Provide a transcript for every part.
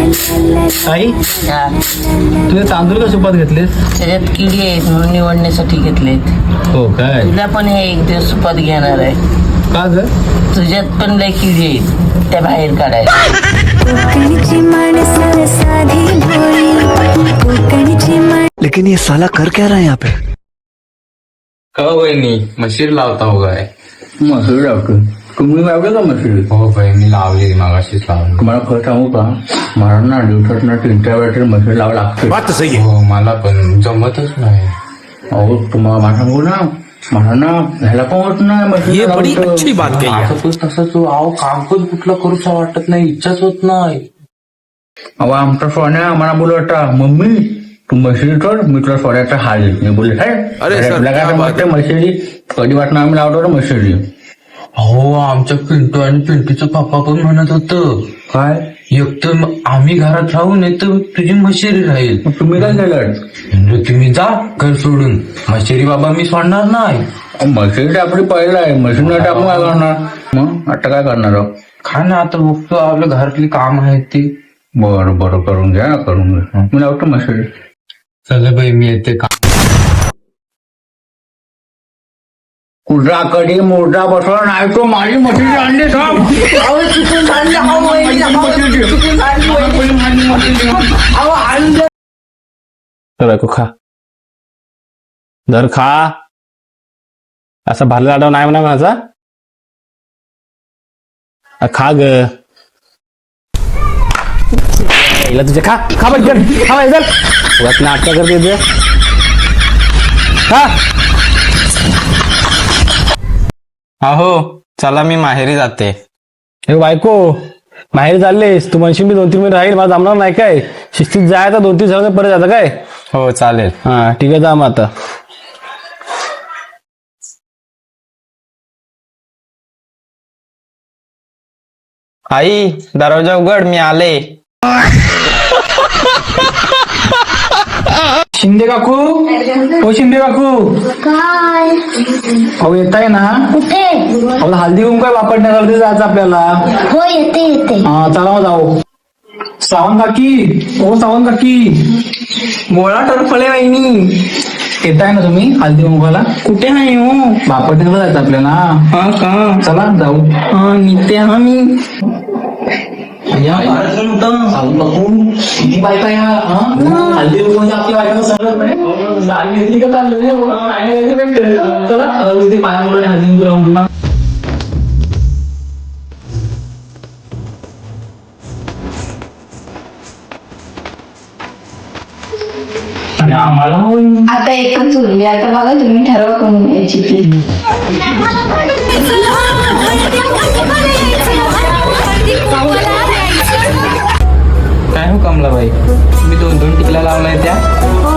आई हा, तुझे तांदूळ कसे सुपात घेतलेस? त्याच्यात किडी आहेत म्हणून निवडण्यासाठी घेतलेत. हो काय? तुला पण हे एक दिवस सुपात घेणार आहे. का ग? तुझ्यात पण लय किडी आहेत, त्या बाहेर काढायला. लेकिन ये साला कर क्या रहा है यहाँ पे? का वहिनी मशीर लावता हो काय? मसूर लावतो. तुम्ही लावले का मसूर? हो बहिणी लावली मागाशीच लावली. तुम्हाला खरं सांगू का, मला ना दिवसात ना 3-4 वेळा मसूर लावा लागते. बात तो सही है. हो मला पण जमतच नाही. अहो तुम्हाला मला सांगू ना, मला ना ह्याला पण होत नाही मसूर ये बड़ी लावतो. अच्छी बात कही है. असं पण तसंच अहो काम पण कुठलं करूचा वाटत नाही, इच्छाच होत नाही. अहो आमचा सोन्या आम्हाला बोलवता, मम्मी तू मशिरी कर, मी तुला सोन्याचा हाल देईन. मी बोलले अरे सर, तुला क्या काय बात समजते मशिरी? कधी वाटणं आम्ही लावतो ना मशिरी. अहो आमच्या पिंटू आणि पिंटूचं पप्पा पण म्हणत होतं काय एक तर आम्ही घरात राहू नाही तर तुझी मशिरी राहील. मग तुम्ही काय केलं? म्हणजे तुम्ही जा घर सोडून, मशिरी बाबा मी सोडणार नाही. मशिरी आपली पहिला आहे, मशीन आपण काय करणार? मग आता काय करणार आहोत? खा ना आता बघतो आपल्या घरातली काम आहेत ती. बरं बरं करून घ्या करून घ्या. मी लावतो मशिरी. चला बाई मी येते का. कुठराकडे मोठा बसला नाही तो माझी मशिरी आणली थांब. तर खा दर खा. असा भरला आडव नाही म्हणा माझा. खा ग तुझे खा खा पटकन खा पाहिजे नाटक करते तुझे खा. अहो चला मी माहेरी जाते. हे बायको माहेर चाललेस तू म्हणशील मी 2-3 मिनिट राहील, मला जमणार नाही काय? शिस्तीत जायचं 2-3 दिवसांनी परत जातं काय? हो चालेल. हा ठीक आहे जा मग आता. आई दरवाजा उघड मी आले. शिंदे काकू, ओ शिंदे काकू, काय अहो येत आहे ना? कुठे? अहो हल्दी कुंकू वापरण्यासाठी जायचं आपल्याला. हो येते येते. हा चला मग जाऊ. सावंत काकी, ओ सावंत काकी, गोळा टरफळे वहिनी येत आहे ना तुम्ही हल्दी कुंकूला? कुठे आहे हो? वापरण्याला जायचं आपल्याला. हा का? चला जाऊ. हा निघते हा मी. किती बायका आहे हा? हल्दी कुंकू आपली बायका सरळ नाही. गाडी घेतली का चाललं? चला पायामुळे हल्दी कुंकू लावून पुन्हा. आणि आम्हाला आता एकच उरली. आता बघा तुम्ही ठरवा करून यायची ती. काय हो कमलाबाई तुम्ही 2-2 टिकल्या लावलाय त्या? हो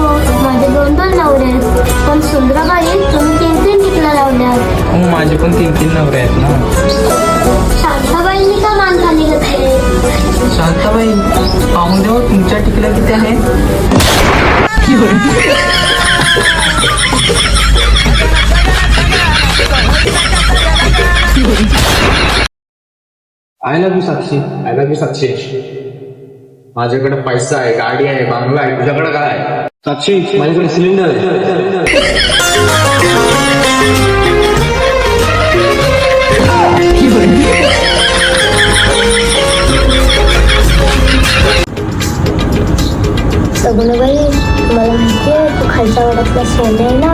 माझे 2-2 नवरे आहेत, पण सुंदराबाई तुम्ही 3-3 टिकल्या लावल्या. हो माझे पण 3-3 नवरे आहेत ना. शांताबाईंनी का मान खाली घातले? शांताबाई पाहून देऊ तुमच्या टिकल्या किती आहे? I love you Sakshi, I love you Sakshi. माझ्याकडे पैसा आहे, गाडी आहे, बांगला आहे. तुझ्याकडे काय आहे? साक्षी माझ्याकडे सिलेंडर आहे. सगुणाबाई मला माहितीये तू खालच्या वाड्यातला सोने आहे ना,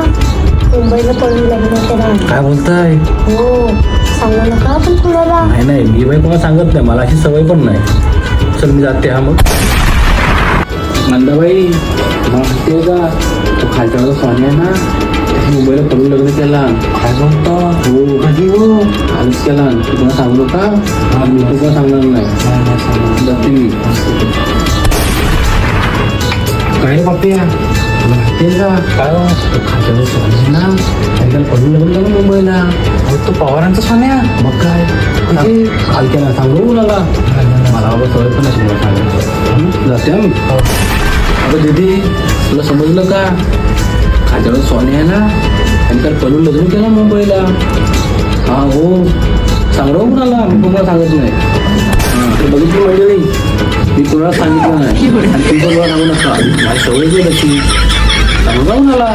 मुंबईला पळून लग्न केलं. काय बोलताय? हो सांगू नका आपण कुणाला. नाही नाही मी बाई कोणाला सांगत नाही, मला अशी सवय पण नाही. चल मी जाते. हा मग नंदाबाई तुम्हाला माहितीये का, तो खालच्या सोन्या आहे ना, त्याने मुंबईला पळून लग्न केला. काय म्हणतो? हो कधी हो आधीच केला. तुम्हाला सांगू नका. मी तुला सांगणार नाही. जाते मी. काय पापिया तुला माहितीये का, काय तो खालच्या सोन्या ना, त्याला पळून लग्न केलं मुंबईला. तो पवारांचा सोन्या? मग काय काल केला सांगू कुणाला? मला बाबा सवय पण असेल मला सांगायचं. जाते आम्ही. अगं दीदी तुला समजलं का, खालच्याकडे सोने आहे ना, आणि काल पळून लग्न केलं मुंबईला. हा हो सांगू कुणाला, मी तुम्हाला सांगत नाही. हा बघितली मंडळी. मी कोणाला सांगितलं नाही आणि तुम्ही पण मला सांगू नका माझी सवय गेली तशी सांगू जाऊन आला